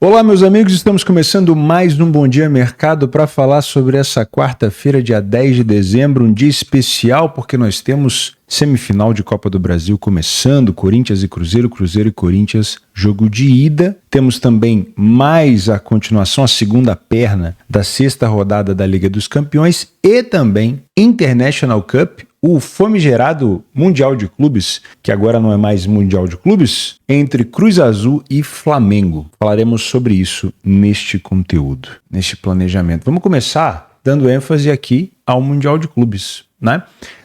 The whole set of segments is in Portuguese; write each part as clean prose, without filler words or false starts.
Olá, meus amigos, estamos começando mais um Bom Dia Mercado para falar sobre essa quarta-feira, dia 10 de dezembro, um dia especial porque nós temos semifinal de Copa do Brasil começando, Corinthians e Cruzeiro, Cruzeiro e Corinthians, jogo de ida. Temos também mais a continuação, a segunda perna da sexta rodada da Liga dos Campeões e também International Cup, o famigerado Mundial de Clubes, que agora não é mais Mundial de Clubes, entre Cruz Azul e Flamengo. Falaremos sobre isso neste conteúdo, neste planejamento. Vamos começar dando ênfase aqui ao Mundial de Clubes, né?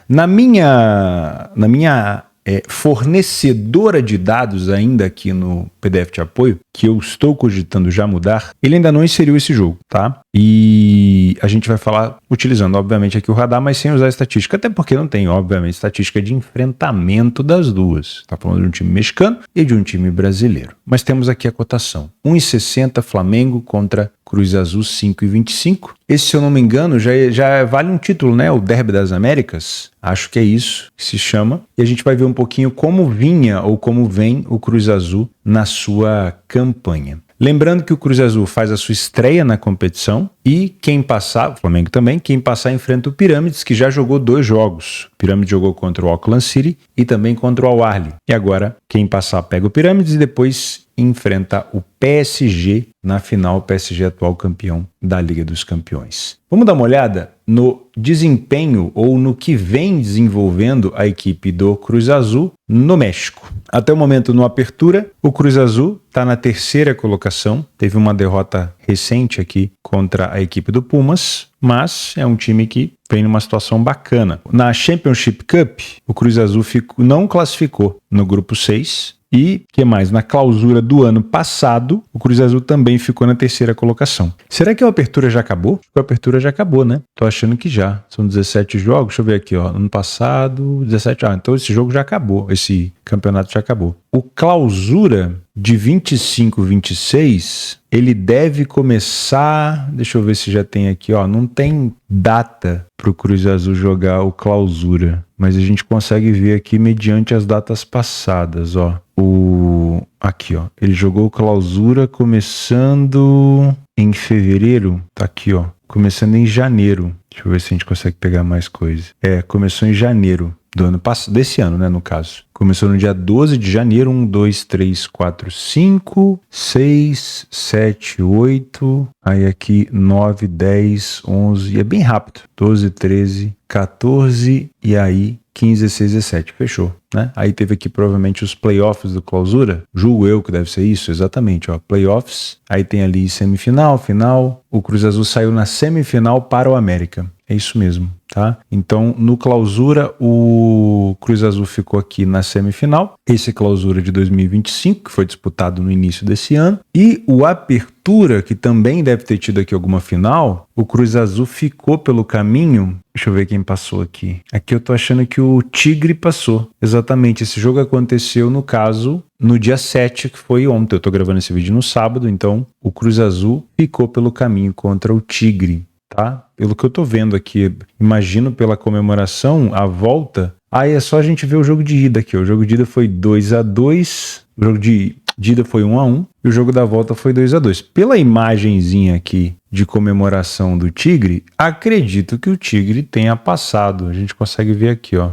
Na minha fornecedora de dados ainda aqui no PDF de apoio, que eu estou cogitando já mudar, ele ainda não inseriu esse jogo, tá? E a gente vai falar utilizando, obviamente, aqui o radar, mas sem usar estatística, até porque não tem, obviamente, estatística de enfrentamento das duas. Tá falando de um time mexicano e de um time brasileiro. Mas temos aqui a cotação. 1,60 Flamengo contra Cruz Azul 5,25. Esse, se eu não me engano, já vale um título, né? O Derby das Américas. Acho que é isso que se chama. E a gente vai ver um pouquinho como vinha ou como vem o Cruz Azul na sua campanha. Lembrando que o Cruz Azul faz a sua estreia na competição e quem passar, o Flamengo também, quem passar enfrenta o Pirâmides, que já jogou 2 jogos. O Pirâmides jogou contra o Auckland City e também contra o Al-Ahly. E agora, quem passar pega o Pirâmides e depois enfrenta o PSG na final, o PSG atual campeão da Liga dos Campeões. Vamos dar uma olhada no desempenho ou no que vem desenvolvendo a equipe do Cruz Azul no México. Até o momento, no Apertura, o Cruz Azul está na 3ª colocação, teve uma derrota recente aqui contra a equipe do Pumas, mas é um time que vem numa situação bacana. Na Championship Cup, o Cruz Azul não classificou no grupo 6, e, que mais? Na clausura do ano passado, o Cruz Azul também ficou na 3ª colocação. Será que a Apertura já acabou? Acho que a Apertura já acabou, né? Tô achando que já. São 17 jogos. Deixa eu ver aqui, ó. Ano passado, 17. Então esse jogo já acabou. Esse campeonato já acabou. O Clausura de 25-26, ele deve começar... Deixa eu ver se já tem aqui, ó. Não tem data para o Cruz Azul jogar o Clausura, mas a gente consegue ver aqui mediante as datas passadas, ó. Aqui, ó. Ele jogou o Clausura começando em fevereiro. Tá aqui, ó. Começando em janeiro. Deixa eu ver se a gente consegue pegar mais coisa. Começou em janeiro do ano passado, desse ano, né, no caso. Começou no dia 12 de janeiro, 1, 2, 3, 4, 5, 6, 7, 8, aí aqui 9, 10, 11, e é bem rápido, 12, 13, 14, e aí 15, 16, 17, fechou, né? Aí teve aqui provavelmente os playoffs do Clausura, julgo eu que deve ser isso, exatamente, ó, playoffs, aí tem ali semifinal, final, o Cruz Azul saiu na semifinal para o América, é isso mesmo, tá? Então, no Clausura, o Cruz Azul ficou aqui na semifinal, esse é Clausura de 2025, que foi disputado no início desse ano, e o Apertura, que também deve ter tido aqui alguma final, o Cruz Azul ficou pelo caminho. Deixa eu ver quem passou aqui. Aqui eu tô achando que o Tigre passou. Exatamente, esse jogo aconteceu, no caso, no dia 7, que foi ontem. Eu tô gravando esse vídeo no sábado, então o Cruz Azul ficou pelo caminho contra o Tigre, tá? Pelo que eu tô vendo aqui, imagino pela comemoração, a volta. Aí é só a gente ver o jogo de ida aqui. O jogo de ida foi 2-2, o jogo de ida foi 1-1 e o jogo da volta foi 2-2. Pela imagenzinha aqui de comemoração do Tigre, acredito que o Tigre tenha passado. A gente consegue ver aqui, ó.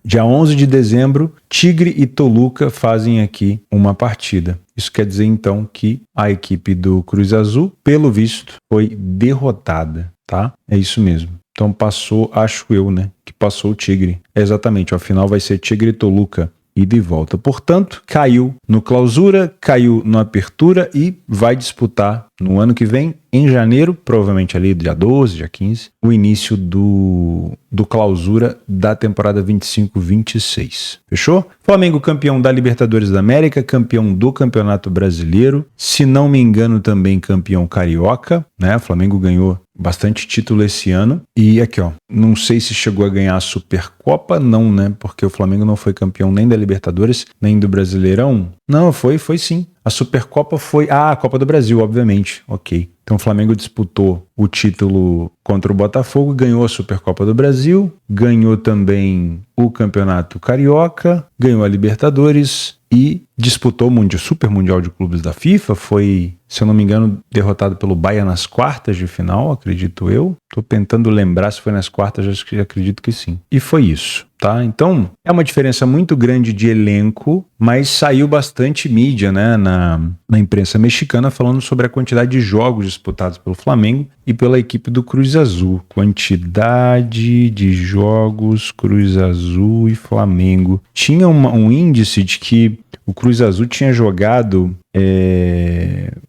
Dia 11 de dezembro, Tigre e Toluca fazem aqui uma partida. Isso quer dizer, então, que a equipe do Cruz Azul, pelo visto, foi derrotada, tá? É isso mesmo. Então passou, acho eu, né? Que passou o Tigre. Exatamente, ó, a final vai ser Tigre e Toluca. Ida e volta. Portanto, caiu no Clausura, caiu no Apertura e vai disputar no ano que vem, em janeiro, provavelmente ali dia 12, dia 15, o início do Clausura da temporada 25-26. Fechou? Flamengo campeão da Libertadores da América, campeão do Campeonato Brasileiro, se não me engano também campeão carioca, né? O Flamengo ganhou bastante título esse ano. E aqui, ó, não sei se chegou a ganhar a Supercopa, não, né? Porque o Flamengo não foi campeão nem da Libertadores, nem do Brasileirão. Não, foi sim. A Supercopa foi... a Copa do Brasil, obviamente. Ok. Então o Flamengo disputou o título contra o Botafogo, ganhou a Supercopa do Brasil, ganhou também o Campeonato Carioca, ganhou a Libertadores e disputou o Super Mundial de Clubes da FIFA, foi, se eu não me engano, derrotado pelo Bayern nas quartas de final, acredito eu. Tô tentando lembrar se foi nas quartas, acredito que sim. E foi isso, tá? Então, é uma diferença muito grande de elenco, mas saiu bastante mídia, né, na imprensa mexicana falando sobre a quantidade de jogos disputados pelo Flamengo e pela equipe do Cruz Azul. Quantidade de jogos Cruz Azul e Flamengo. Tinha um índice de que o Cruz Azul tinha jogado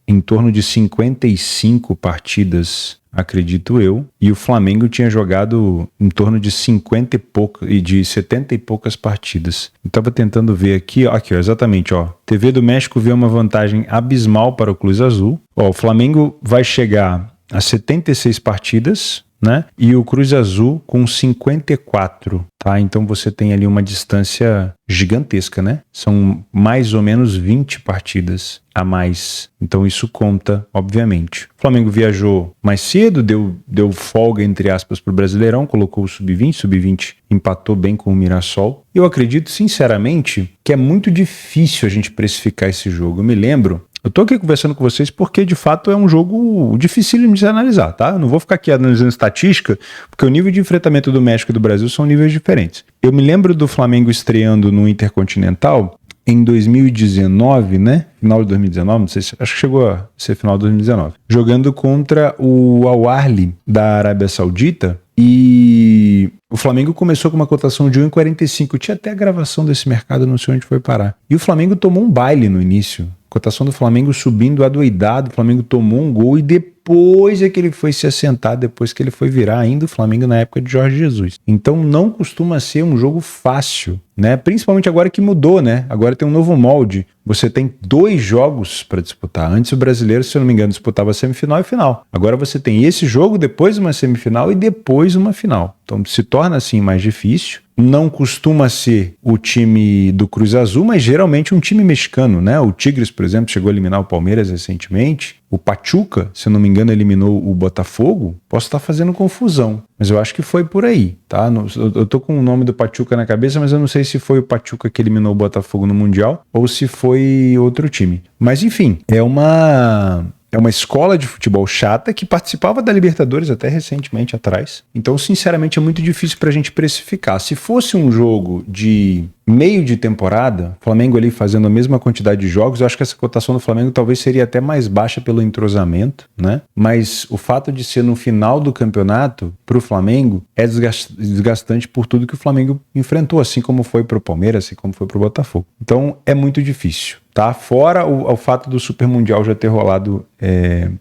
em torno de 55 partidas, acredito eu, e o Flamengo tinha jogado em torno de 50 e poucas e de 70 e poucas partidas. Eu estava tentando ver aqui, ó, exatamente, ó. TV do México vê uma vantagem abismal para o Cruz Azul. Ó, o Flamengo vai chegar a 76 partidas, né? E o Cruz Azul com 54, tá? Então você tem ali uma distância gigantesca, né? São mais ou menos 20 partidas a mais. Então isso conta, obviamente. O Flamengo viajou mais cedo, deu folga, entre aspas, para o Brasileirão, colocou o Sub-20 empatou bem com o Mirassol. Eu acredito, sinceramente, que é muito difícil a gente precificar esse jogo. Eu me lembro... Eu tô aqui conversando com vocês porque, de fato, é um jogo difícil de se analisar, tá? Eu não vou ficar aqui analisando estatística, porque o nível de enfrentamento do México e do Brasil são níveis diferentes. Eu me lembro do Flamengo estreando no Intercontinental em 2019, né? Final de 2019, não sei se... Acho que chegou a ser final de 2019. Jogando contra o Al Ahly da Arábia Saudita. E o Flamengo começou com uma cotação de 1,45. Tinha até a gravação desse mercado, não sei onde foi parar. E o Flamengo tomou um baile no início. Cotação do Flamengo subindo adoidado, o Flamengo tomou um gol e depois é que ele foi se assentar, depois que ele foi virar ainda o Flamengo na época de Jorge Jesus. Então não costuma ser um jogo fácil, né? Principalmente agora que mudou, né? Agora tem um novo molde. Você tem 2 jogos para disputar. Antes o brasileiro, se eu não me engano, disputava semifinal e final. Agora você tem esse jogo, depois uma semifinal e depois uma final. Então se torna assim mais difícil. Não costuma ser o time do Cruz Azul, mas geralmente um time mexicano, né? O Tigres, por exemplo, chegou a eliminar o Palmeiras recentemente. O Pachuca, se eu não me engano, eliminou o Botafogo. Posso estar fazendo confusão, mas eu acho que foi por aí, tá? Eu tô com o nome do Pachuca na cabeça, mas eu não sei se foi o Pachuca que eliminou o Botafogo no Mundial ou se foi outro time. Mas enfim, é uma escola de futebol chata que participava da Libertadores até recentemente atrás. Então, sinceramente, é muito difícil pra gente precificar. Se fosse um jogo de meio de temporada, Flamengo ali fazendo a mesma quantidade de jogos, eu acho que essa cotação do Flamengo talvez seria até mais baixa pelo entrosamento, né? Mas o fato de ser no final do campeonato, pro Flamengo, é desgastante por tudo que o Flamengo enfrentou, assim como foi pro Palmeiras, assim como foi pro Botafogo. Então, é muito difícil, tá? Fora o fato do Super Mundial já ter rolado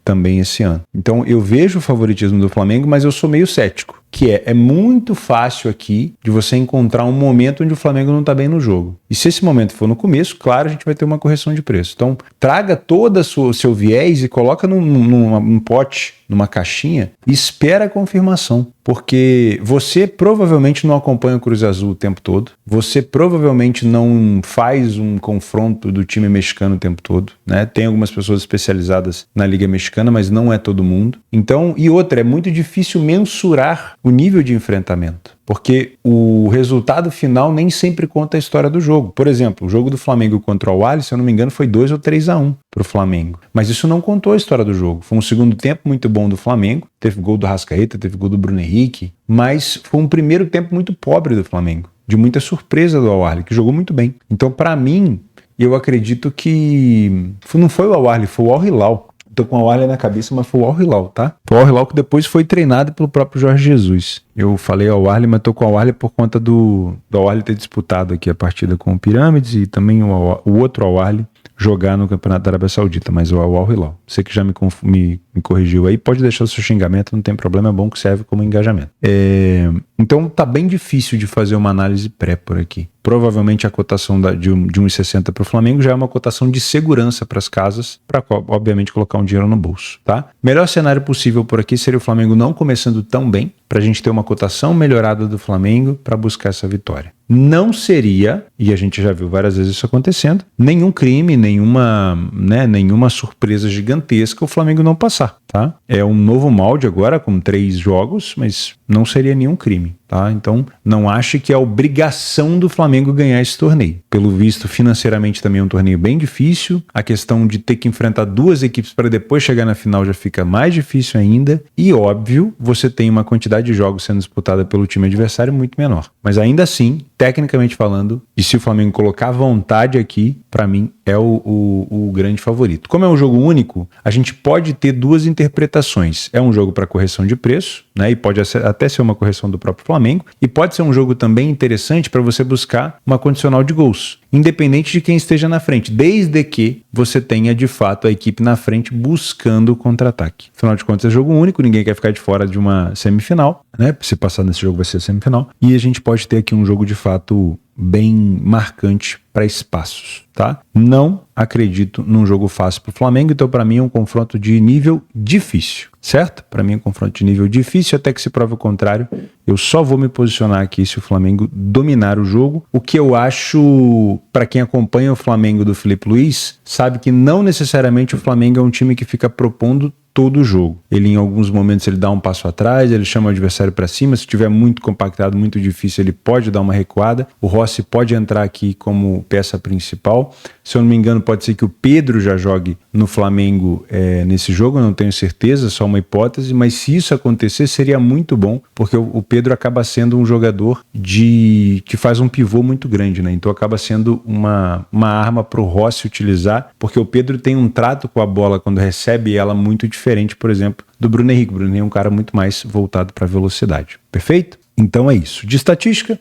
também esse ano. Então, eu vejo o favoritismo do Flamengo, mas eu sou meio cético. Que é muito fácil aqui de você encontrar um momento onde o Flamengo não está bem no jogo. E se esse momento for no começo, claro, a gente vai ter uma correção de preço. Então, traga todo o seu viés e coloca num pote, numa caixinha, e espera a confirmação. Porque você provavelmente não acompanha o Cruz Azul o tempo todo, você provavelmente não faz um confronto do time mexicano o tempo todo, né? Tem algumas pessoas especializadas na Liga Mexicana, mas não é todo mundo. Então, e outra, é muito difícil mensurar o nível de enfrentamento, porque o resultado final nem sempre conta a história do jogo. Por exemplo, o jogo do Flamengo contra o Al Ahly, se eu não me engano, foi 2 ou 3-1 para o Flamengo. Mas isso não contou a história do jogo. Foi um segundo tempo muito bom do Flamengo, teve gol do Arrascaeta, teve gol do Bruno Henrique, mas foi um primeiro tempo muito pobre do Flamengo, de muita surpresa do Al Ahly, que jogou muito bem. Então, para mim, eu acredito que não foi o Al Ahly, foi o Al Hilal. Tô com o Al Ahly na cabeça, mas foi o Al Hilal, tá? Foi o Al Hilal que depois foi treinado pelo próprio Jorge Jesus. Eu falei Al Ahly, mas tô com o Al Ahly por conta do Al Ahly ter disputado aqui a partida com o Pirâmides e também o outro Al Ahly jogar no Campeonato da Arábia Saudita, mas o Al Hilal. Você que já me corrigiu aí, pode deixar o seu xingamento, não tem problema, é bom que serve como engajamento. Então tá bem difícil de fazer uma análise pré por aqui. Provavelmente a cotação de 1,60 para o Flamengo já é uma cotação de segurança para as casas, para obviamente colocar um dinheiro no bolso, tá? Melhor cenário possível por aqui seria o Flamengo não começando tão bem, para a gente ter uma cotação melhorada do Flamengo para buscar essa vitória. Não seria, e a gente já viu várias vezes isso acontecendo, nenhum crime, nenhuma surpresa gigantesca o Flamengo não passar, tá? É um novo molde agora com 3 jogos, mas não seria nenhum crime, tá? tá? Então, não ache que é obrigação do Flamengo ganhar esse torneio. Pelo visto, financeiramente também é um torneio bem difícil. A questão de ter que enfrentar duas equipes para depois chegar na final já fica mais difícil ainda. E, óbvio, você tem uma quantidade de jogos sendo disputada pelo time adversário muito menor. Mas ainda assim, tecnicamente falando, e se o Flamengo colocar vontade aqui, para mim é o grande favorito. Como é um jogo único, a gente pode ter duas interpretações. É um jogo para correção de preço, né? E pode até ser uma correção do próprio Flamengo, e pode ser um jogo também interessante para você buscar uma condicional de gols, independente de quem esteja na frente, desde que você tenha de fato a equipe na frente buscando o contra-ataque. Afinal de contas, é jogo único, ninguém quer ficar de fora de uma semifinal, né? Se passar nesse jogo vai ser a semifinal, e a gente pode ter aqui um jogo de fato bem marcante para espaços, tá? Não acredito num jogo fácil para o Flamengo, então para mim é um confronto de nível difícil, certo? Para mim é um confronto de nível difícil, até que se prove o contrário. Eu só vou me posicionar aqui se o Flamengo dominar o jogo. O que eu acho, para quem acompanha o Flamengo do Felipe Luiz, sabe que não necessariamente o Flamengo é um time que fica propondo todo o jogo. Ele, em alguns momentos, ele dá um passo atrás, ele chama o adversário para cima. Se tiver muito compactado, muito difícil, ele pode dar uma recuada. O Rossi pode entrar aqui como peça principal. Se eu não me engano, pode ser que o Pedro já jogue no Flamengo nesse jogo, eu não tenho certeza, só uma hipótese, mas se isso acontecer, seria muito bom, porque o Pedro acaba sendo um jogador que faz um pivô muito grande, né? Então acaba sendo uma arma para o Rossi utilizar, porque o Pedro tem um trato com a bola quando recebe ela muito diferente, por exemplo, do Bruno Henrique. O Bruno Henrique é um cara muito mais voltado para a velocidade. Perfeito? Então é isso. De estatística,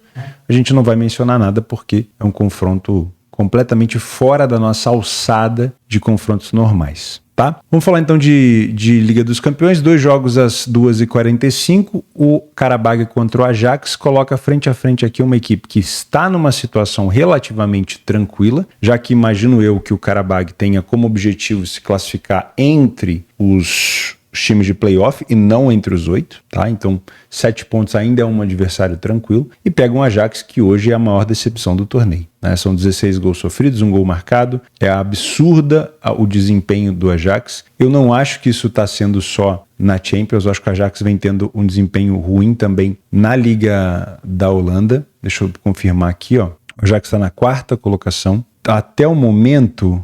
a gente não vai mencionar nada porque é um confronto completamente fora da nossa alçada de confrontos normais. Tá? Vamos falar então de Liga dos Campeões. 2 jogos às 2h45. O Qarabağ contra o Ajax coloca frente a frente aqui uma equipe que está numa situação relativamente tranquila, já que imagino eu que o Qarabağ tenha como objetivo se classificar entre os times de playoff e não entre os 8, tá? Então 7 pontos ainda é um adversário tranquilo, e pega um Ajax que hoje é a maior decepção do torneio, né? São 16 gols sofridos, 1 gol marcado, é absurda o desempenho do Ajax. Eu não acho que isso está sendo só na Champions, eu acho que o Ajax vem tendo um desempenho ruim também na Liga da Holanda. Deixa eu confirmar aqui, ó. O Ajax está na 4ª colocação, até o momento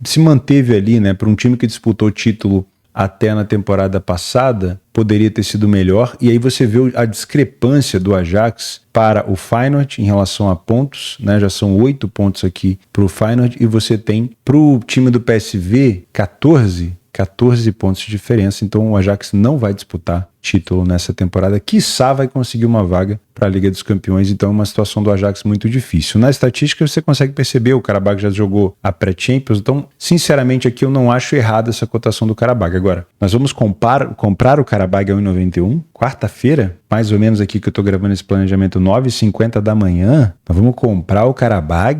se manteve ali, né? Para um time que disputou o título até na temporada passada, poderia ter sido melhor. E aí você vê a discrepância do Ajax para o Feyenoord em relação a pontos, né? Já são 8 pontos aqui para o Feyenoord, e você tem para o time do PSV 14 pontos de diferença. Então o Ajax não vai disputar título nessa temporada, quiçá vai conseguir uma vaga para a Liga dos Campeões. Então é uma situação do Ajax muito difícil. Na estatística você consegue perceber, o Qarabağ já jogou a pré-Champions, então sinceramente aqui eu não acho errada essa cotação do Qarabağ. Agora, nós vamos comprar o Qarabağ a 1,91, quarta-feira, mais ou menos aqui que eu estou gravando esse planejamento, 9h50 da manhã, nós vamos comprar o Qarabağ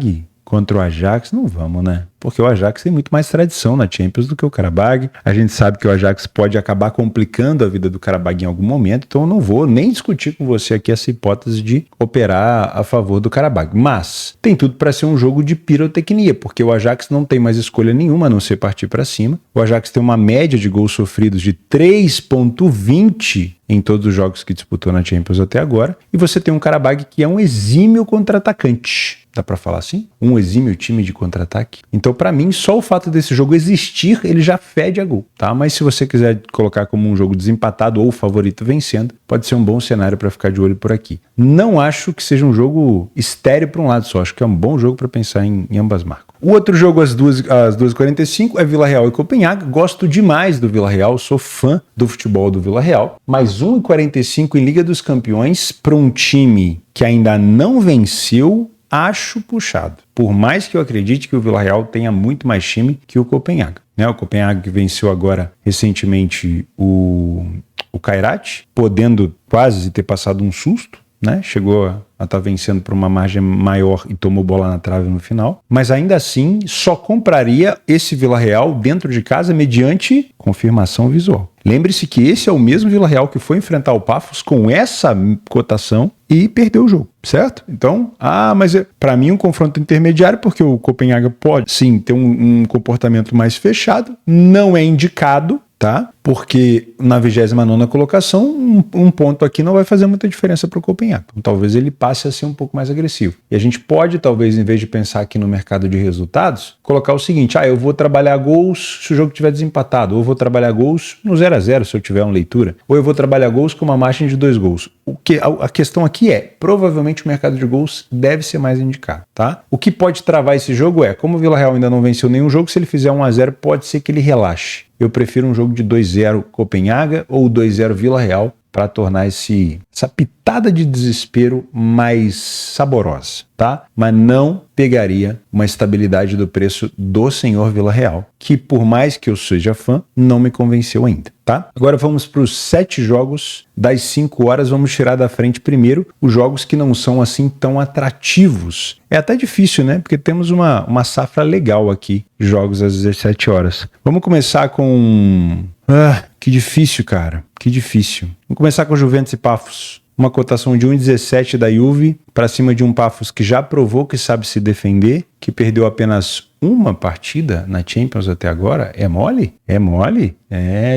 contra o Ajax? Não vamos, né? Porque o Ajax tem muito mais tradição na Champions do que o Qarabağ. A gente sabe que o Ajax pode acabar complicando a vida do Qarabağ em algum momento, então eu não vou nem discutir com você aqui essa hipótese de operar a favor do Qarabağ. Mas tem tudo para ser um jogo de pirotecnia, porque o Ajax não tem mais escolha nenhuma a não ser partir para cima. O Ajax tem uma média de gols sofridos de 3,20 em todos os jogos que disputou na Champions até agora, e você tem um Qarabağ que é um exímio contra-atacante. Dá pra falar assim? Um exímio time de contra-ataque. Então, pra mim, só o fato desse jogo existir, ele já fede a gol, tá? Mas se você quiser colocar como um jogo desempatado ou o favorito vencendo, pode ser um bom cenário pra ficar de olho por aqui. Não acho que seja um jogo estéril pra um lado só. Acho que é um bom jogo pra pensar em ambas marcas. O outro jogo às 2h45 é Vila Real e Copenhague. Gosto demais do Vila Real, sou fã do futebol do Vila Real. Mas 1h45 em Liga dos Campeões para um time que ainda não venceu, acho puxado. Por mais que eu acredite que o Vila Real tenha muito mais time que o Copenhague, né? O Copenhague venceu agora recentemente o Kairat, podendo quase ter passado um susto, né? Chegou a estar vencendo por uma margem maior e tomou bola na trave no final. Mas ainda assim, só compraria esse Vila Real dentro de casa mediante confirmação visual. Lembre-se que esse é o mesmo Vila Real que foi enfrentar o Paphos com essa cotação e perdeu o jogo, certo? Então, mas para mim um confronto intermediário, porque o Copenhague pode sim ter um comportamento mais fechado, não é indicado, tá? Porque na 29ª colocação, um ponto aqui não vai fazer muita diferença para o Copenhague. Então, talvez ele passe a ser um pouco mais agressivo. E a gente pode, talvez, em vez de pensar aqui no mercado de resultados, colocar o seguinte: eu vou trabalhar gols se o jogo estiver desempatado, ou eu vou trabalhar gols no 0-0 se eu tiver uma leitura, ou eu vou trabalhar gols com uma margem de 2 gols. A questão aqui é, provavelmente o mercado de gols deve ser mais indicado, tá? O que pode travar esse jogo é, como o Vila Real ainda não venceu nenhum jogo, se ele fizer 1-0, pode ser que ele relaxe. Eu prefiro um jogo de 2-0 Copenhaga ou 2-0 Vila Real para tornar essa pitada de desespero mais saborosa, tá? Mas não pegaria uma estabilidade do preço do senhor Vila Real, que por mais que eu seja fã, não me convenceu ainda, tá? Agora vamos para os 7 jogos das 5 horas, vamos tirar da frente primeiro os jogos que não são assim tão atrativos. É até difícil, né? Porque temos uma safra legal aqui de jogos às 17 horas. Vamos começar com... que difícil, cara. Que difícil. Vamos começar com Juventus e Paphos. Uma cotação de 1,17 da Juve para cima de um Paphos que já provou que sabe se defender, que perdeu apenas uma partida na Champions até agora. É mole? É mole?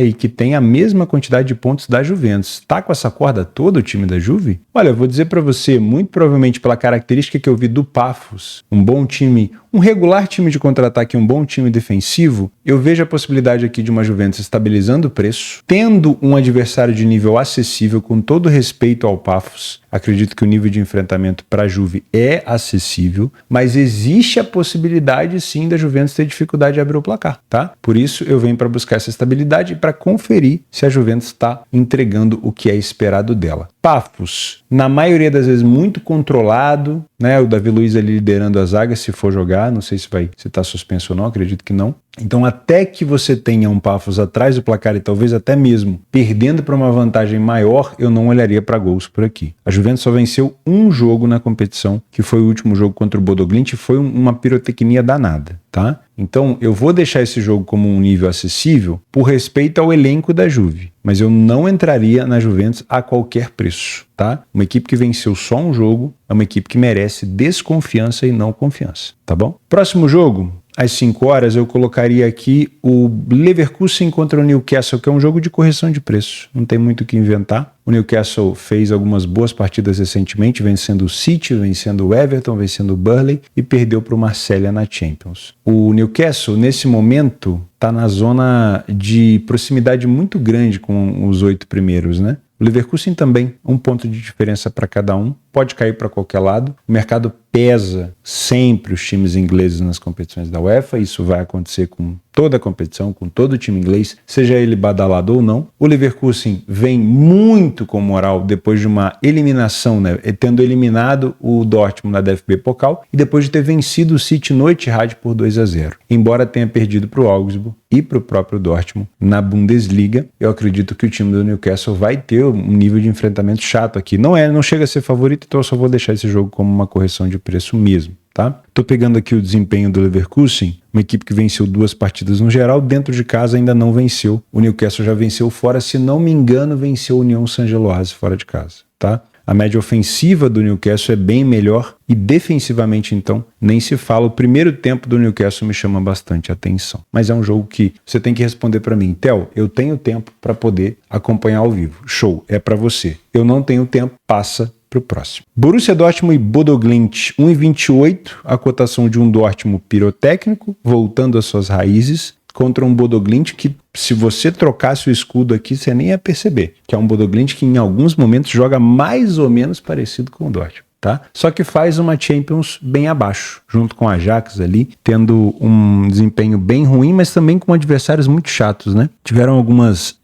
E que tem a mesma quantidade de pontos da Juventus. Tá com essa corda toda o time da Juve? Olha, eu vou dizer para você, muito provavelmente pela característica que eu vi do Paphos, um bom time, um regular time de contra-ataque, um bom time defensivo, eu vejo a possibilidade aqui de uma Juventus estabilizando o preço, tendo um adversário de nível acessível, com todo respeito ao Paphos. Acredito que o nível de enfrentamento para a Juve é acessível, mas existe a possibilidade sim da Juventus ter dificuldade de abrir o placar, tá? Por isso eu venho para buscar essa estabilidade e para conferir se a Juventus está entregando o que é esperado dela. Paphos, na maioria das vezes muito controlado, né? O Davi Luiz ali liderando a zaga, se for jogar, não sei se tá suspenso ou não, acredito que não. Então, até que você tenha um Paphos atrás do placar e talvez até mesmo perdendo para uma vantagem maior, eu não olharia para gols por aqui. A Juventus só venceu um jogo na competição, que foi o último jogo contra o Bodo Glimt, e foi uma pirotecnia danada, tá? Então, eu vou deixar esse jogo como um nível acessível por respeito ao elenco da Juve, mas eu não entraria na Juventus a qualquer preço, tá? Uma equipe que venceu só um jogo é uma equipe que merece desconfiança e não confiança, tá bom? Próximo jogo, às 5 horas, eu colocaria aqui o Leverkusen contra o Newcastle, que é um jogo de correção de preço. Não tem muito o que inventar. O Newcastle fez algumas boas partidas recentemente, vencendo o City, vencendo o Everton, vencendo o Burnley e perdeu para o Marselha na Champions. O Newcastle, nesse momento, está na zona de proximidade muito grande com os 8 primeiros, né? O Leverkusen também, um ponto de diferença para cada um, pode cair para qualquer lado. O mercado pesa sempre os times ingleses nas competições da UEFA, isso vai acontecer com toda a competição, com todo o time inglês, seja ele badalado ou não. O Leverkusen vem muito com moral depois de uma eliminação, né, tendo eliminado o Dortmund na DFB Pokal e depois de ter vencido o City no Etihad por 2-0. Embora tenha perdido para o Augsburg e para o próprio Dortmund na Bundesliga, eu acredito que o time do Newcastle vai ter um nível de enfrentamento chato aqui. Não chega a ser favorito, então eu só vou deixar esse jogo como uma correção de preço mesmo, tá? Tô pegando aqui o desempenho do Leverkusen, uma equipe que venceu 2 partidas no geral, dentro de casa ainda não venceu. O Newcastle já venceu fora, se não me engano, venceu o União Saint-Gilloise fora de casa, tá? A média ofensiva do Newcastle é bem melhor e defensivamente, então, nem se fala. O primeiro tempo do Newcastle me chama bastante atenção. Mas é um jogo que você tem que responder para mim. Theo, eu tenho tempo para poder acompanhar ao vivo. Show, é para você. Eu não tenho tempo, passa para o próximo. Borussia Dortmund e Bodo Glimt, 1,28, a cotação de um Dortmund pirotécnico, voltando às suas raízes, contra um Bodo Glimt que, se você trocasse o escudo aqui, você nem ia perceber, que é um Bodo Glimt que em alguns momentos joga mais ou menos parecido com o Dortmund, tá? Só que faz uma Champions bem abaixo, junto com o Ajax ali, tendo um desempenho bem ruim, mas também com adversários muito chatos, né? Tiveram algumas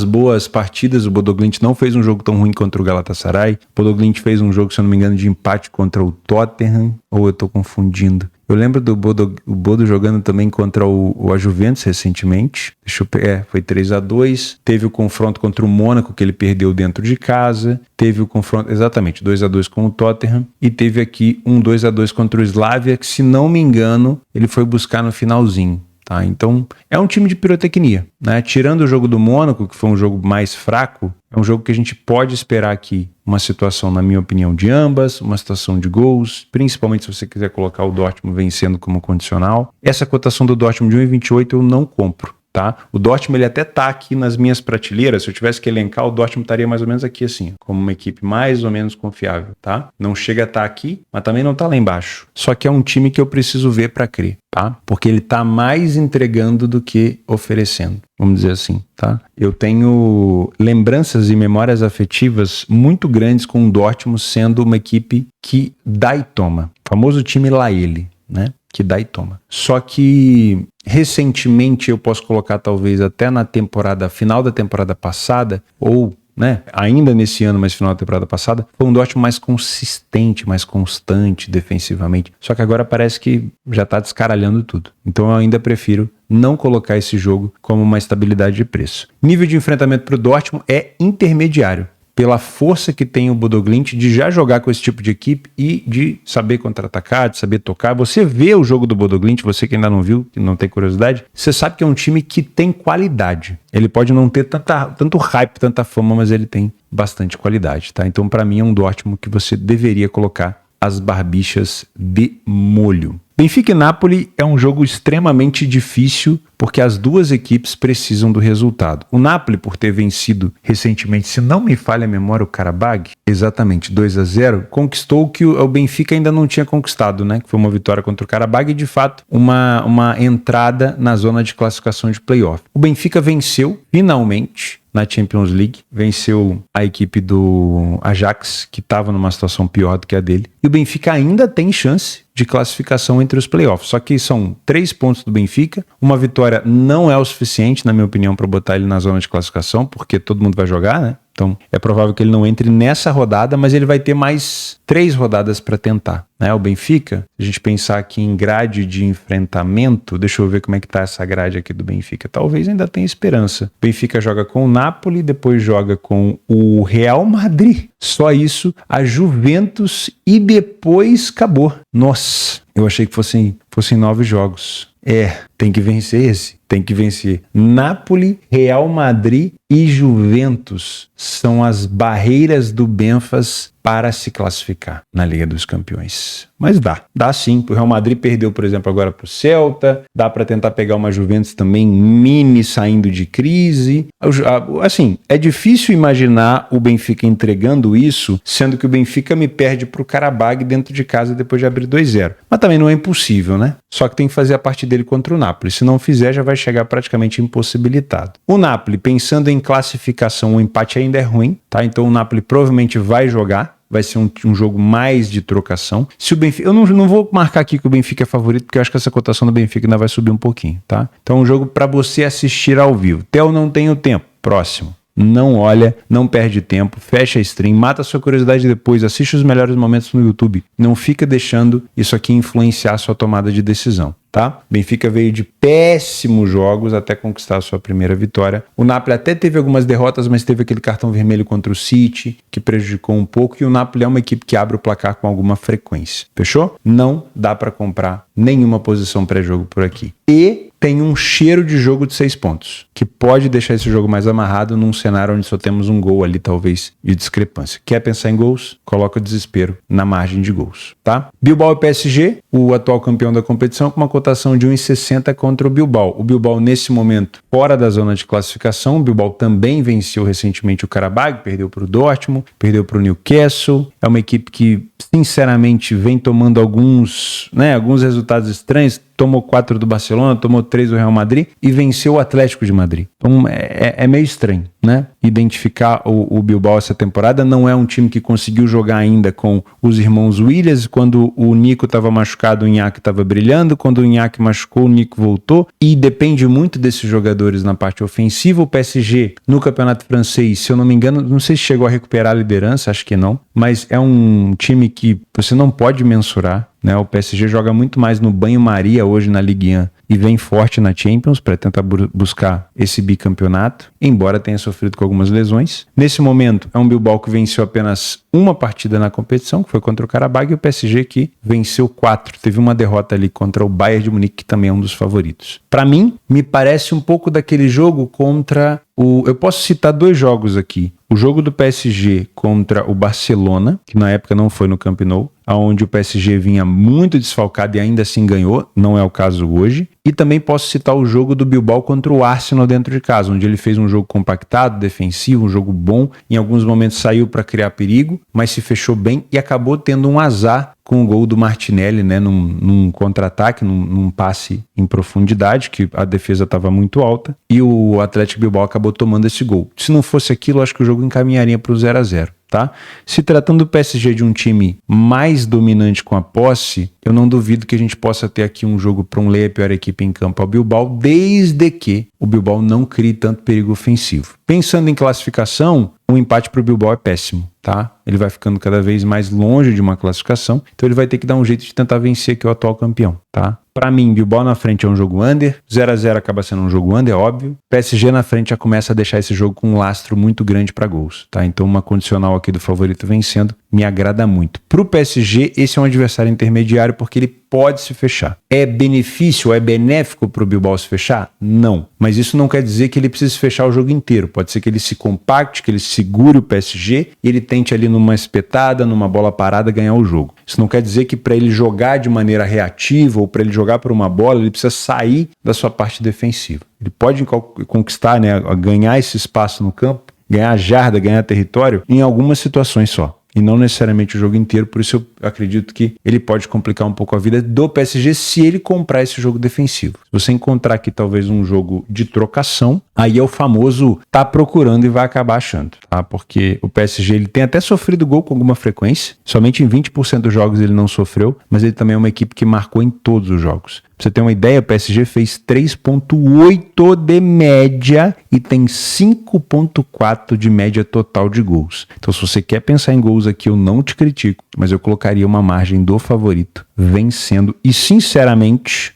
boas partidas. O Bodo Glimt não fez um jogo tão ruim contra o Galatasaray. O Bodo Glimt fez um jogo, se eu não me engano, de empate contra o Tottenham, ou eu tô confundindo? Eu lembro do Bodo jogando também contra a Juventus recentemente. Foi 3-2. Teve o confronto contra o Mônaco, que ele perdeu dentro de casa. Teve o confronto, exatamente, 2-2 com o Tottenham. E teve aqui um 2-2 contra o Slavia, que, se não me engano, ele foi buscar no finalzinho. Tá? Então, é um time de pirotecnia, né? Tirando o jogo do Mônaco, que foi um jogo mais fraco, é um jogo que a gente pode esperar aqui uma situação, na minha opinião, de ambas, uma situação de gols, principalmente se você quiser colocar o Dortmund vencendo como condicional. Essa cotação do Dortmund de 1,28 eu não compro, tá? O Dortmund ele até tá aqui nas minhas prateleiras. Se eu tivesse que elencar, o Dortmund estaria mais ou menos aqui assim, como uma equipe mais ou menos confiável, tá? Não chega a estar aqui, mas também não tá lá embaixo. Só que é um time que eu preciso ver para crer, tá? Porque ele tá mais entregando do que oferecendo, vamos dizer assim, tá? Eu tenho lembranças e memórias afetivas muito grandes com o Dortmund sendo uma equipe que dá e toma. O famoso time lá ele, né? Que dá e toma. Só que recentemente eu posso colocar talvez até na temporada, final da temporada passada, ou né, ainda nesse ano, mas final da temporada passada, foi um Dortmund mais consistente, mais constante defensivamente. Só que agora parece que já tá descaralhando tudo. Então eu ainda prefiro não colocar esse jogo como uma estabilidade de preço. Nível de enfrentamento para o Dortmund é intermediário, pela força que tem o Bodo Glimt de já jogar com esse tipo de equipe e de saber contra-atacar, de saber tocar. Você vê o jogo do Bodo Glimt, você que ainda não viu, que não tem curiosidade, você sabe que é um time que tem qualidade. Ele pode não ter tanto hype, tanta fama, mas ele tem bastante qualidade, tá? Então, para mim, é um Dortmund que você deveria colocar as barbichas de molho. Benfica e Napoli é um jogo extremamente difícil porque as duas equipes precisam do resultado. O Napoli, por ter vencido recentemente, se não me falha a memória, o Karabag, exatamente 2-0, conquistou o que o Benfica ainda não tinha conquistado, né? Que foi uma vitória contra o Karabag e, de fato, uma entrada na zona de classificação de playoff. O Benfica venceu, finalmente, na Champions League, venceu a equipe do Ajax, que estava numa situação pior do que a dele, e o Benfica ainda tem chance de classificação entre os playoffs, só que são 3 pontos do Benfica, uma vitória não é o suficiente, na minha opinião, para botar ele na zona de classificação, porque todo mundo vai jogar, né? Então é provável que ele não entre nessa rodada, mas ele vai ter mais 3 rodadas para tentar, né? O Benfica, se a gente pensar aqui em grade de enfrentamento, deixa eu ver como é que tá essa grade aqui do Benfica, talvez ainda tenha esperança. O Benfica joga com o Napoli, depois joga com o Real Madrid, só isso, a Juventus e depois acabou. Nossa, eu achei que fossem 9 jogos. Tem que vencer esse. Tem que vencer. Napoli, Real Madrid e Juventus são as barreiras do Benfas para se classificar na Liga dos Campeões. Mas dá sim. O Real Madrid perdeu, por exemplo, agora para o Celta. Dá para tentar pegar uma Juventus também mini saindo de crise. Assim, é difícil imaginar o Benfica entregando isso, sendo que o Benfica me perde para o Karabag dentro de casa depois de abrir 2-0. Mas também não é impossível, né? Só que tem que fazer a parte dele contra o Napoli. Se não fizer, já vai chegar praticamente impossibilitado. O Napoli, pensando em classificação, o empate ainda é ruim, tá? Então o Napoli provavelmente vai jogar. Vai ser um jogo mais de trocação. Se o Benfica, eu não vou marcar aqui que o Benfica é favorito, porque eu acho que essa cotação do Benfica ainda vai subir um pouquinho, tá? Então é um jogo para você assistir ao vivo. Theo, não tenho tempo. Próximo. Não olha, não perde tempo, fecha a stream, mata a sua curiosidade depois, assiste os melhores momentos no YouTube. Não fica deixando isso aqui influenciar a sua tomada de decisão, tá? Benfica veio de péssimos jogos até conquistar a sua primeira vitória. O Napoli até teve algumas derrotas, mas teve aquele cartão vermelho contra o City, que prejudicou um pouco, e o Napoli é uma equipe que abre o placar com alguma frequência. Fechou? Não dá para comprar nenhuma posição pré-jogo por aqui. E tem um cheiro de jogo de 6 pontos, que pode deixar esse jogo mais amarrado num cenário onde só temos um gol ali, talvez, de discrepância. Quer pensar em gols? Coloca o desespero na margem de gols, tá? Bilbao e PSG, o atual campeão da competição, com uma cotação de 1,60 contra o Bilbao. O Bilbao, nesse momento, fora da zona de classificação. O Bilbao também venceu recentemente o Karabag, perdeu para o Dortmund, perdeu para o Newcastle. É uma equipe que, sinceramente, vem tomando alguns resultados estranhos. Tomou 4 do Barcelona, tomou 3 do Real Madrid e venceu o Atlético de Madrid. Então é meio estranho, né? Identificar o Bilbao essa temporada. Não é um time que conseguiu jogar ainda com os irmãos Williams. Quando o Nico estava machucado, o Iñaki estava brilhando. Quando o Iñaki machucou, o Nico voltou. E depende muito desses jogadores na parte ofensiva. O PSG, no campeonato francês, se eu não me engano, não sei se chegou a recuperar a liderança, acho que não. Mas é um time que você não pode mensurar, né? O PSG joga muito mais no banho-maria hoje na Ligue 1 e vem forte na Champions para tentar buscar esse bicampeonato, embora tenha sofrido com algumas lesões. Nesse momento, é um Bilbao que venceu apenas uma partida na competição, que foi contra o Karabag, e o PSG que venceu 4. Teve uma derrota ali contra o Bayern de Munique, que também é um dos favoritos. Para mim, me parece um pouco daquele jogo contra eu posso citar 2 jogos aqui. O jogo do PSG contra o Barcelona, que na época não foi no Camp Nou. onde o PSG vinha muito desfalcado e ainda assim ganhou, não é o caso hoje. E também posso citar o jogo do Bilbao contra o Arsenal dentro de casa, onde ele fez um jogo compactado, defensivo, um jogo bom, em alguns momentos saiu para criar perigo, mas se fechou bem e acabou tendo um azar com o gol do Martinelli, né, num contra-ataque, num passe em profundidade, que a defesa estava muito alta, e o Atlético Bilbao acabou tomando esse gol. Se não fosse aquilo, acho que o jogo encaminharia para o 0-0. Tá? Se tratando do PSG de um time mais dominante com a posse, eu não duvido que a gente possa ter aqui um jogo para um lei a pior equipe em campo ao Bilbao, desde que o Bilbao não crie tanto perigo ofensivo. Pensando em classificação, um empate para o Bilbao é péssimo, tá? Ele vai ficando cada vez mais longe de uma classificação, então ele vai ter que dar um jeito de tentar vencer aqui o atual campeão, tá? Para mim, Bilbao na frente é um jogo under, 0-0 acaba sendo um jogo under, é óbvio. PSG na frente já começa a deixar esse jogo com um lastro muito grande para gols, tá? Então uma condicional aqui do favorito vencendo me agrada muito. Para o PSG, esse é um adversário intermediário porque ele pode se fechar. É benefício, é benéfico para o Bilbao se fechar? Não. Mas isso não quer dizer que ele precise fechar o jogo inteiro. Pode ser que ele se compacte, que ele segure o PSG e ele tente ali numa espetada, numa bola parada ganhar o jogo. Isso não quer dizer que para ele jogar de maneira reativa ou para ele jogar por uma bola, ele precisa sair da sua parte defensiva. Ele pode conquistar, né, ganhar esse espaço no campo, ganhar jarda, ganhar território em algumas situações só. E não necessariamente o jogo inteiro, por isso eu acredito que ele pode complicar um pouco a vida do PSG se ele comprar esse jogo defensivo. Se você encontrar aqui talvez um jogo de trocação, aí é o famoso tá procurando e vai acabar achando, tá? Porque o PSG ele tem até sofrido gol com alguma frequência, somente em 20% dos jogos ele não sofreu, mas ele também é uma equipe que marcou em todos os jogos. Pra você ter uma ideia, o PSG fez 3,8 de média e tem 5,4 de média total de gols. Então, se você quer pensar em gols aqui, eu não te critico, mas eu colocaria uma margem do favorito vencendo. E, sinceramente,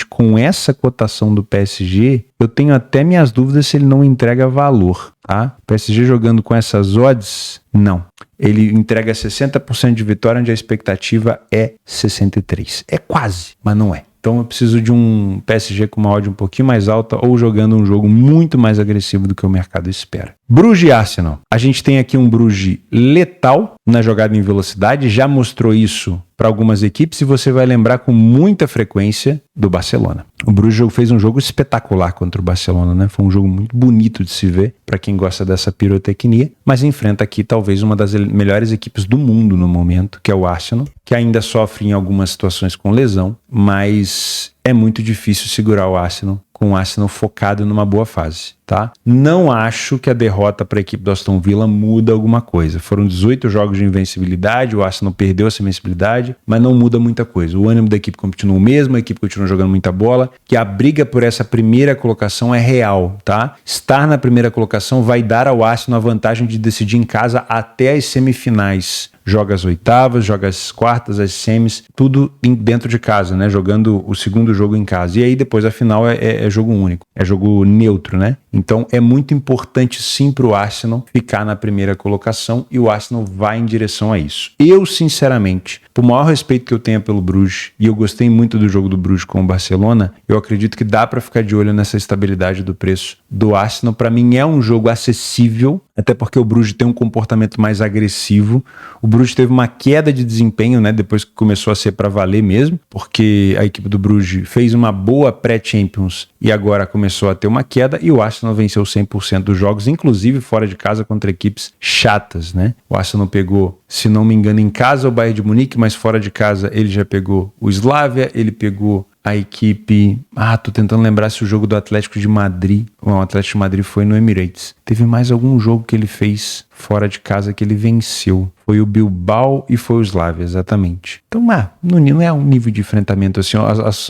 com essa cotação do PSG, eu tenho até minhas dúvidas se ele não entrega valor, tá? O PSG jogando com essas odds, não. Ele entrega 60% de vitória, onde a expectativa é 63%. É quase, mas não é. Então eu preciso de um PSG com uma odd um pouquinho mais alta ou jogando um jogo muito mais agressivo do que o mercado espera. Bruges e Arsenal. A gente tem aqui um Bruges letal na jogada em velocidade, já mostrou isso para algumas equipes e você vai lembrar com muita frequência do Barcelona. O Bruges fez um jogo espetacular contra o Barcelona, né? Foi um jogo muito bonito de se ver para quem gosta dessa pirotecnia, mas enfrenta aqui talvez uma das melhores equipes do mundo no momento, que é o Arsenal, que ainda sofre em algumas situações com lesão, mas é muito difícil segurar o Arsenal com o Arsenal focado numa boa fase, tá? Não acho que a derrota para a equipe do Aston Villa muda alguma coisa. Foram 18 jogos de invencibilidade, o Arsenal perdeu essa invencibilidade, mas não muda muita coisa. O ânimo da equipe continua o mesmo, a equipe continua jogando muita bola, que a briga por essa primeira colocação é real, tá? Estar na primeira colocação vai dar ao Arsenal a vantagem de decidir em casa até as semifinais. Joga as oitavas, joga as quartas, as semis, tudo dentro de casa, né? Jogando o segundo jogo em casa. E aí depois a final é jogo único, é jogo neutro, né? Então é muito importante sim para o Arsenal ficar na primeira colocação e o Arsenal vai em direção a isso. Eu, sinceramente, por maior respeito que eu tenha pelo Bruges, e eu gostei muito do jogo do Bruges com o Barcelona, eu acredito que dá para ficar de olho nessa estabilidade do preço do Arsenal. Para mim é um jogo acessível, até porque o Bruges tem um comportamento mais agressivo. O Bruges teve uma queda de desempenho, né, depois que começou a ser para valer mesmo, porque a equipe do Bruges fez uma boa pré-Champions e agora começou a ter uma queda, e o Arsenal venceu 100% dos jogos, inclusive fora de casa contra equipes chatas, né? O Arsenal pegou, se não me engano, em casa o Bayern de Munique, mas fora de casa ele já pegou o Slavia, ele pegou a equipe... tô tentando lembrar se o jogo do Atlético de Madrid... o Atlético de Madrid foi no Emirates. Teve mais algum jogo que ele fez fora de casa que ele venceu. Foi o Bilbao e foi o Slavia, exatamente. Então, não é um nível de enfrentamento assim.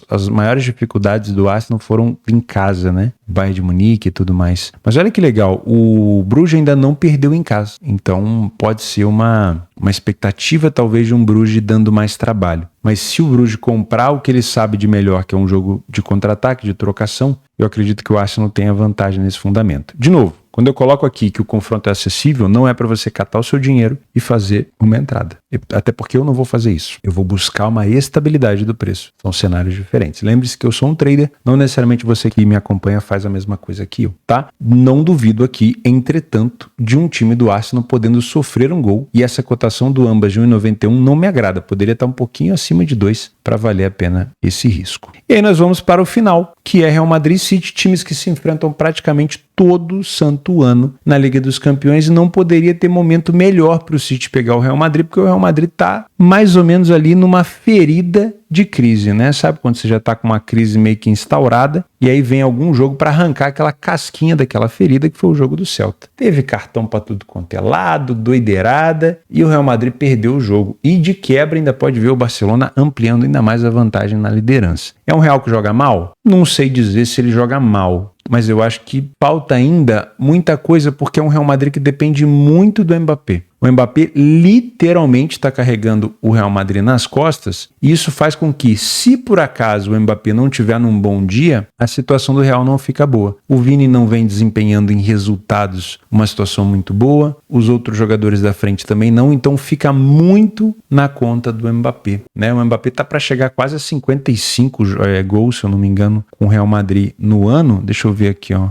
As maiores dificuldades do Arsenal foram em casa, né? Bayern de Munique e tudo mais. Mas olha que legal, o Bruges ainda não perdeu em casa. Então, pode ser uma expectativa, talvez, de um Bruges dando mais trabalho. Mas se o Bruges comprar o que ele sabe de melhor, que é um jogo de contra-ataque, de trocação, eu acredito que o Arsenal tenha vantagem nesse fundamento. De novo, Quando eu coloco aqui que o confronto é acessível, não é para você catar o seu dinheiro e fazer uma entrada. Até porque eu não vou fazer isso. Eu vou buscar uma estabilidade do preço. São cenários diferentes. Lembre-se que eu sou um trader, não necessariamente você que me acompanha faz a mesma coisa que eu, tá? Não duvido aqui, entretanto, de um time do Arsenal podendo sofrer um gol, e essa cotação do ambas de 1,91 não me agrada. Poderia estar um pouquinho acima de 2 para valer a pena esse risco. E aí nós vamos para o final, que é Real Madrid e City, times que se enfrentam praticamente todo santo ano na Liga dos Campeões, e não poderia ter momento melhor para o City pegar o Real Madrid, porque o Real Madrid está mais ou menos ali numa ferida de crise, né? Sabe quando você já tá com uma crise meio que instaurada e aí vem algum jogo para arrancar aquela casquinha daquela ferida, que foi o jogo do Celta. Teve cartão para tudo quanto é lado, doideirada, e o Real Madrid perdeu o jogo. E de quebra ainda pode ver o Barcelona ampliando ainda mais a vantagem na liderança. É um Real que joga mal? Não sei dizer se ele joga mal, mas eu acho que falta ainda muita coisa, porque é um Real Madrid que depende muito do Mbappé. O Mbappé literalmente está carregando o Real Madrid nas costas, e isso faz com que, se por acaso o Mbappé não tiver num bom dia, a situação do Real não fica boa. O Vini não vem desempenhando em resultados uma situação muito boa, os outros jogadores da frente também não, então fica muito na conta do Mbappé, né? O Mbappé tá para chegar quase a 55 gols, se eu não me engano, com o Real Madrid no ano. Deixa eu ver aqui, ó.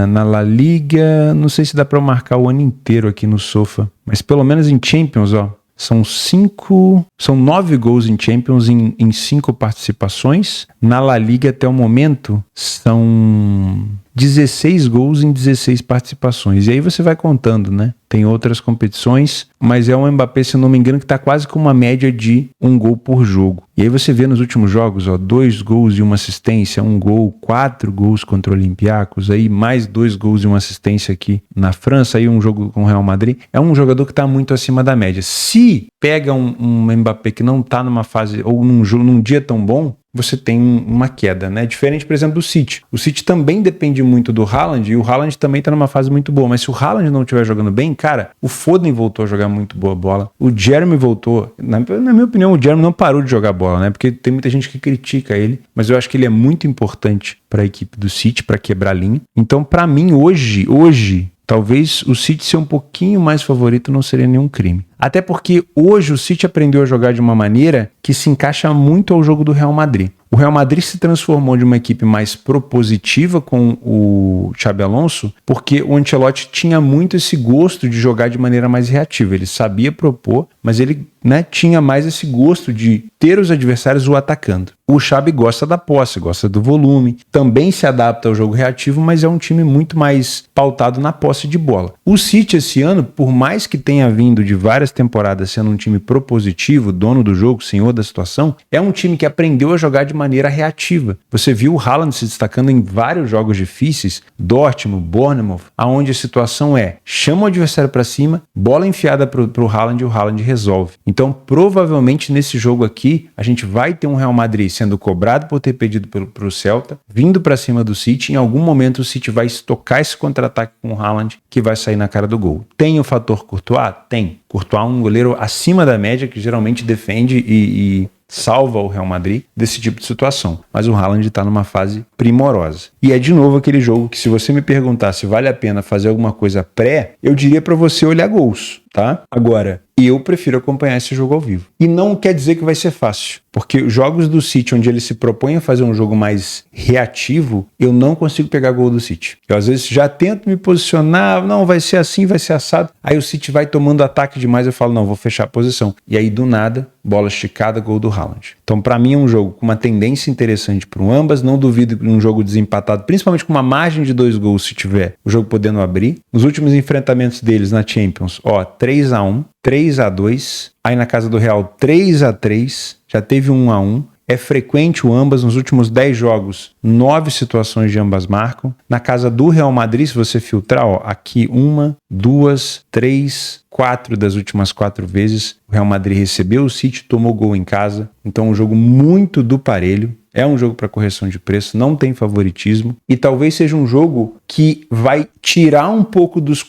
Na La Liga, não sei se dá para marcar o ano inteiro aqui no Sofa, mas pelo menos em Champions, ó, são 9 gols em Champions em 5 participações. Na La Liga até o momento são 16 gols em 16 participações. E aí você vai contando, né? Tem outras competições, mas é um Mbappé, se eu não me engano, que está quase com uma média de 1 gol por jogo. E aí você vê nos últimos jogos, ó, 2 gols e 1 assistência, 1 gol, 4 gols contra o Olympiacos, aí mais 2 gols e 1 assistência aqui na França, aí um jogo com o Real Madrid. É um jogador que está muito acima da média. Se pega um Mbappé que não está numa fase, ou num dia tão bom, você tem uma queda, né? Diferente, por exemplo, do City. O City também depende muito do Haaland, e o Haaland também tá numa fase muito boa, mas se o Haaland não estiver jogando bem, cara, o Foden voltou a jogar muito boa bola, o Jeremy voltou, na minha opinião, o Jeremy não parou de jogar bola, né? Porque tem muita gente que critica ele, mas eu acho que ele é muito importante para a equipe do City, para quebrar a linha. Então, para mim, hoje, talvez o City ser um pouquinho mais favorito não seria nenhum crime. Até porque hoje o City aprendeu a jogar de uma maneira que se encaixa muito ao jogo do Real Madrid. O Real Madrid se transformou de uma equipe mais propositiva com o Xabi Alonso, porque o Ancelotti tinha muito esse gosto de jogar de maneira mais reativa. Ele sabia propor, mas ele, né, tinha mais esse gosto de ter os adversários o atacando. O Xabi gosta da posse, gosta do volume, também se adapta ao jogo reativo, mas é um time muito mais pautado na posse de bola. O City esse ano, por mais que tenha vindo de várias temporadas sendo um time propositivo, dono do jogo, senhor da situação, é um time que aprendeu a jogar de maneira reativa. Você viu o Haaland se destacando em vários jogos difíceis, Dortmund, Bournemouth, aonde a situação é, chama o adversário para cima, bola enfiada pro Haaland e o Haaland resolve. Então, provavelmente nesse jogo aqui, a gente vai ter um Real Madrid sendo cobrado por ter perdido pro Celta, vindo para cima do City, em algum momento o City vai estocar esse contra-ataque com o Haaland, que vai sair na cara do gol. Tem o fator Courtois? Tem. Courtois é um goleiro acima da média, que geralmente defende e salva o Real Madrid desse tipo de situação. Mas o Haaland está numa fase primorosa. E é de novo aquele jogo que, se você me perguntar se vale a pena fazer alguma coisa pré, eu diria para você olhar gols, tá? Agora, eu prefiro acompanhar esse jogo ao vivo. E não quer dizer que vai ser fácil, porque os jogos do City, onde ele se propõe a fazer um jogo mais reativo, eu não consigo pegar gol do City. Eu às vezes já tento me posicionar, não, vai ser assim, vai ser assado. Aí o City vai tomando ataque demais, eu falo, não, vou fechar a posição. E aí, do nada, bola esticada, gol do Haaland. Então, para mim, é um jogo com uma tendência interessante para um ambas. Não duvido que um jogo desempatado, principalmente com uma margem de 2 gols, se tiver o jogo podendo abrir. Nos últimos enfrentamentos deles na Champions, ó, 3-1, 3-2, aí na casa do Real 3-3, já teve 1-1. É frequente o ambas, nos últimos 10 jogos, 9 situações de ambas marcam. Na casa do Real Madrid, se você filtrar, ó, aqui 1, 2, 3, 4 das últimas 4 vezes, o Real Madrid recebeu o City, tomou gol em casa. Então um jogo muito do parelho. É um jogo para correção de preço, não tem favoritismo, e talvez seja um jogo que vai tirar um pouco dos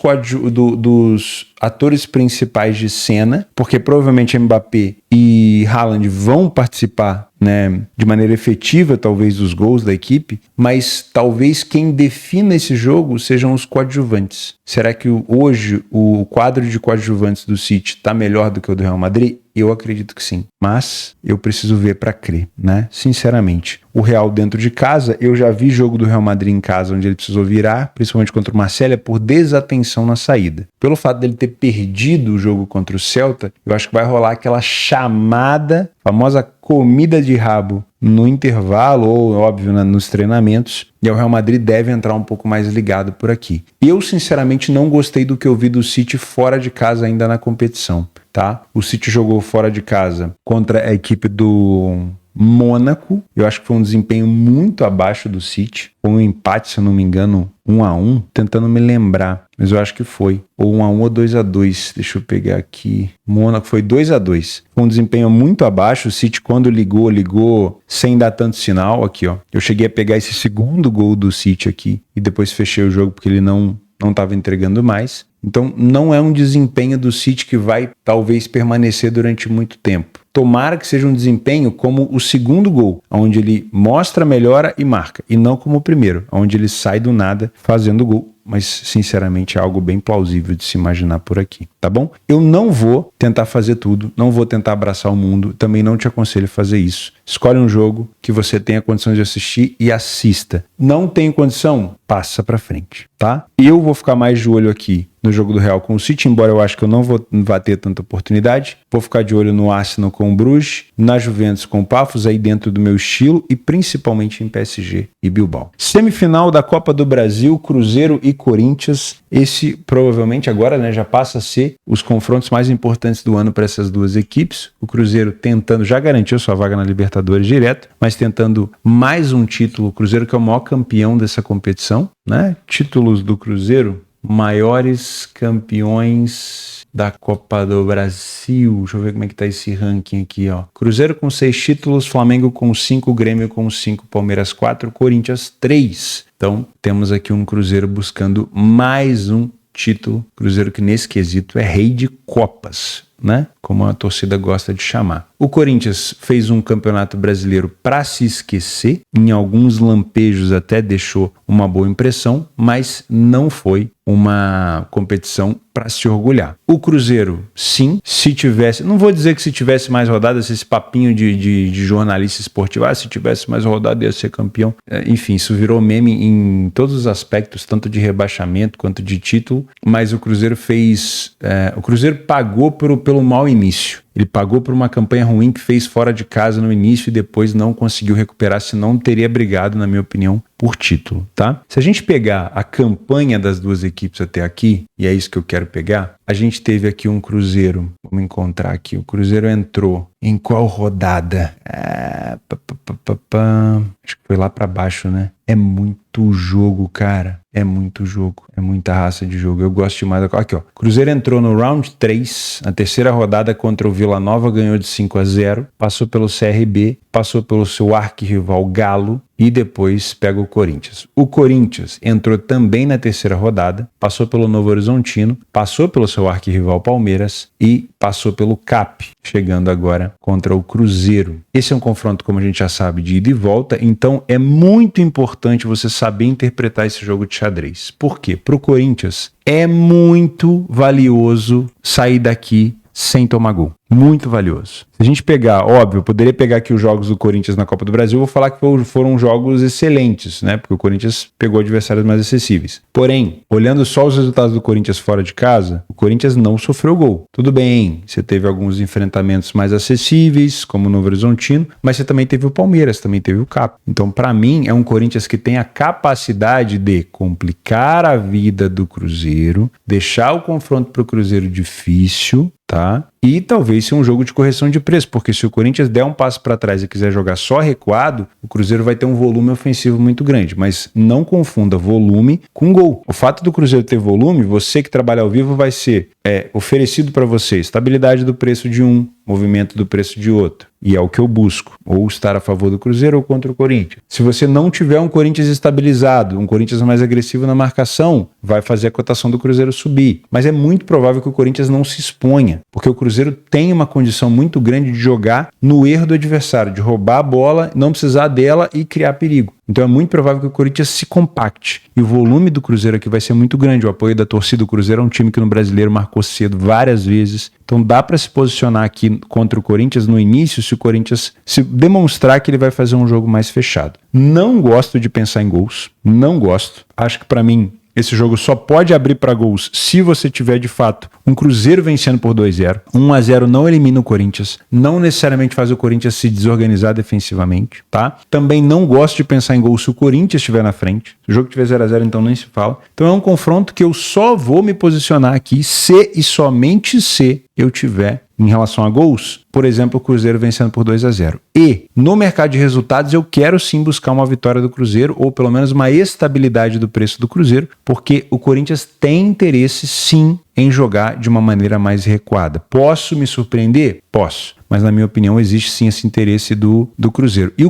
atores principais de cena, porque provavelmente Mbappé e e Haaland vão participar, né, de maneira efetiva, talvez, dos gols da equipe, mas talvez quem defina esse jogo sejam os coadjuvantes. Será que hoje o quadro de coadjuvantes do City está melhor do que o do Real Madrid? Eu acredito que sim, mas eu preciso ver para crer, né? Sinceramente. O Real dentro de casa, eu já vi jogo do Real Madrid em casa onde ele precisou virar, principalmente contra o Marselha, por desatenção na saída. Pelo fato dele ter perdido o jogo contra o Celta, eu acho que vai rolar aquela chamada, famosa comida de rabo no intervalo ou, óbvio, nos treinamentos, e o Real Madrid deve entrar um pouco mais ligado por aqui. Eu, sinceramente, não gostei do que eu vi do City fora de casa ainda na competição, tá? O City jogou fora de casa contra a equipe do Mônaco. Eu acho que foi um desempenho muito abaixo do City. Foi um empate, se eu não me engano, 1-1, tentando me lembrar, mas eu acho que foi. Ou 1-1 ou 2-2. Deixa eu pegar aqui. Mônaco foi 2-2. Foi um desempenho muito abaixo. O City, quando ligou sem dar tanto sinal. Aqui, ó. Eu cheguei a pegar esse segundo gol do City aqui e depois fechei o jogo porque ele não estava entregando mais. Então, não é um desempenho do City que vai, talvez, permanecer durante muito tempo. Tomara que seja um desempenho como o segundo gol, onde ele mostra a melhora e marca, e não como o primeiro, onde ele sai do nada fazendo gol. Mas, sinceramente, é algo bem plausível de se imaginar por aqui, tá bom? Eu não vou tentar fazer tudo, não vou tentar abraçar o mundo, também não te aconselho a fazer isso. Escolhe um jogo que você tenha condições de assistir e assista. Não tem condição? Passa pra frente, tá? Eu vou ficar mais de olho aqui no jogo do Real com o City, embora eu acho que eu não vá ter tanta oportunidade. Vou ficar de olho no Arsenal com o Bruges, na Juventus com o Pafos, aí dentro do meu estilo, e principalmente em PSG e Bilbao. Semifinal da Copa do Brasil, Cruzeiro e Corinthians. Esse provavelmente agora, né, já passa a ser os confrontos mais importantes do ano para essas duas equipes. O Cruzeiro tentando, já garantiu sua vaga na Libertadores direto, mas tentando mais um título. O Cruzeiro que é o maior campeão dessa competição, né? Títulos do Cruzeiro, maiores campeões da Copa do Brasil. Deixa eu ver como é que tá esse ranking aqui, ó. Cruzeiro com 6 títulos, Flamengo com 5, Grêmio com 5, Palmeiras 4, Corinthians 3. Então, temos aqui um Cruzeiro buscando mais um título. Cruzeiro que nesse quesito é rei de copas, né? Como a torcida gosta de chamar. O Corinthians fez um campeonato brasileiro para se esquecer, em alguns lampejos até deixou uma boa impressão, mas não foi uma competição para se orgulhar. O Cruzeiro, sim, se tivesse, não vou dizer que se tivesse mais rodadas, esse papinho de jornalista esportivo, se tivesse mais rodada ia ser campeão. Enfim, isso virou meme em todos os aspectos, tanto de rebaixamento quanto de título, mas o Cruzeiro o Cruzeiro pagou pelo mau início. Ele pagou por uma campanha ruim que fez fora de casa no início e depois não conseguiu recuperar, senão teria brigado, na minha opinião, por título, tá? Se a gente pegar a campanha das duas equipes até aqui, e é isso que eu quero pegar, a gente teve aqui um Cruzeiro, vamos encontrar aqui, o Cruzeiro entrou em qual rodada? Acho que foi lá pra baixo, né? É muito jogo, cara. É muito jogo. É muita raça de jogo. Eu gosto demais. Aqui, ó. Cruzeiro entrou no round 3, na terceira rodada contra o Vila Nova, ganhou de 5-0, passou pelo CRB, passou pelo seu arquirrival Galo e depois pega o Corinthians. O Corinthians entrou também na terceira rodada, passou pelo Novo Horizontino, passou pelo seu arquirrival Palmeiras e passou pelo CAP, chegando agora contra o Cruzeiro. Esse é um confronto, como a gente já sabe, de ida e volta, então é muito importante você saber interpretar esse jogo de xadrez. Por quê? Para o Corinthians é muito valioso sair daqui sem tomar gol. Muito valioso. Se a gente pegar, óbvio, eu poderia pegar aqui os jogos do Corinthians na Copa do Brasil, eu vou falar que foram jogos excelentes, né? Porque o Corinthians pegou adversários mais acessíveis. Porém, olhando só os resultados do Corinthians fora de casa, o Corinthians não sofreu gol. Tudo bem, você teve alguns enfrentamentos mais acessíveis, como o Novo Horizontino, mas você também teve o Palmeiras, também teve o CAP. Então, para mim, é um Corinthians que tem a capacidade de complicar a vida do Cruzeiro, deixar o confronto para o Cruzeiro difícil, tá? E talvez ser um jogo de correção de preço, porque se o Corinthians der um passo para trás e quiser jogar só recuado, o Cruzeiro vai ter um volume ofensivo muito grande, mas não confunda volume com gol. O fato do Cruzeiro ter volume, você que trabalha ao vivo vai ser oferecido para você estabilidade do preço de um, movimento do preço de outro. e é o que eu busco, ou estar a favor do Cruzeiro ou contra o Corinthians. Se você não tiver um Corinthians estabilizado, um Corinthians mais agressivo na marcação, vai fazer a cotação do Cruzeiro subir. Mas é muito provável que o Corinthians não se exponha, porque o Cruzeiro tem uma condição muito grande de jogar no erro do adversário, de roubar a bola, não precisar dela e criar perigo. Então é muito provável que o Corinthians se compacte. E o volume do Cruzeiro aqui vai ser muito grande. O apoio da torcida do Cruzeiro é um time que no Brasileiro marcou cedo várias vezes. Então dá para se posicionar aqui contra o Corinthians no início se o Corinthians se demonstrar que ele vai fazer um jogo mais fechado. Não gosto de pensar em gols. Não gosto. Acho que para mim esse jogo só pode abrir para gols se você tiver, de fato, um Cruzeiro vencendo por 2-0. 1-0 não elimina o Corinthians, não necessariamente faz o Corinthians se desorganizar defensivamente, tá? Também não gosto de pensar em gols se o Corinthians estiver na frente. Se o jogo tiver 0-0, então nem se fala. Então é um confronto que eu só vou me posicionar aqui se e somente se eu tiver em relação a gols, por exemplo, o Cruzeiro vencendo por 2-0. E no mercado de resultados eu quero sim buscar uma vitória do Cruzeiro ou pelo menos uma estabilidade do preço do Cruzeiro, porque o Corinthians tem interesse sim em jogar de uma maneira mais recuada. Posso me surpreender? Posso. Mas na minha opinião existe sim esse interesse do Cruzeiro e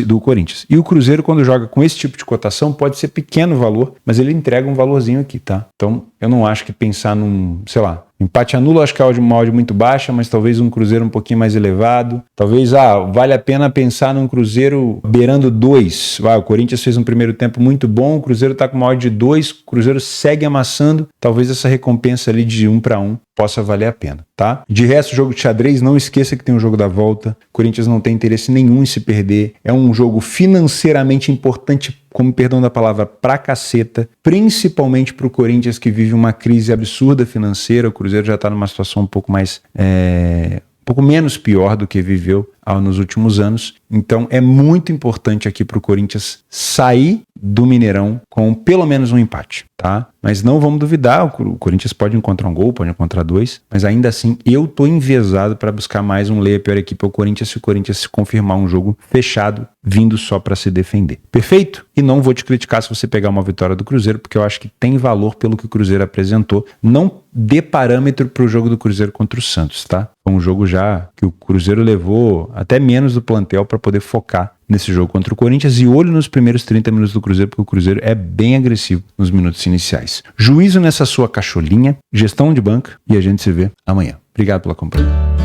do Corinthians. E o Cruzeiro, quando joga com esse tipo de cotação, pode ser pequeno valor, mas ele entrega um valorzinho aqui, tá? Então eu não acho que pensar num, sei lá, empate anula, acho que é uma odd muito baixa, mas talvez um Cruzeiro um pouquinho mais elevado. Talvez, vale a pena pensar num Cruzeiro beirando 2. O Corinthians fez um primeiro tempo muito bom, o Cruzeiro tá com uma odd de 2, o Cruzeiro segue amassando. Talvez essa recompensa ali de 1-1 possa valer a pena, tá? De resto, jogo de xadrez, não esqueça que tem o jogo da volta. O Corinthians não tem interesse nenhum em se perder. É um jogo financeiramente importante, como perdão da palavra, pra caceta, principalmente pro Corinthians que vive uma crise absurda financeira. O Cruzeiro já tá numa situação um pouco mais, um pouco menos pior do que viveu nos últimos anos. Então é muito importante aqui pro Corinthians sair do Mineirão com pelo menos um empate, tá? Mas não vamos duvidar, o Corinthians pode encontrar um gol, pode encontrar 2, mas ainda assim eu tô envezado para buscar mais um lei a pior equipe ao Corinthians se o Corinthians se confirmar um jogo fechado, vindo só para se defender. Perfeito? E não vou te criticar se você pegar uma vitória do Cruzeiro, porque eu acho que tem valor pelo que o Cruzeiro apresentou. Não dê parâmetro pro jogo do Cruzeiro contra o Santos, tá? Foi um jogo já que o Cruzeiro levou até menos do plantel para poder focar nesse jogo contra o Corinthians e olho nos primeiros 30 minutos do Cruzeiro, porque o Cruzeiro é bem agressivo nos minutos iniciais. Juízo nessa sua cacholinha, gestão de banca e a gente se vê amanhã. Obrigado pela companhia.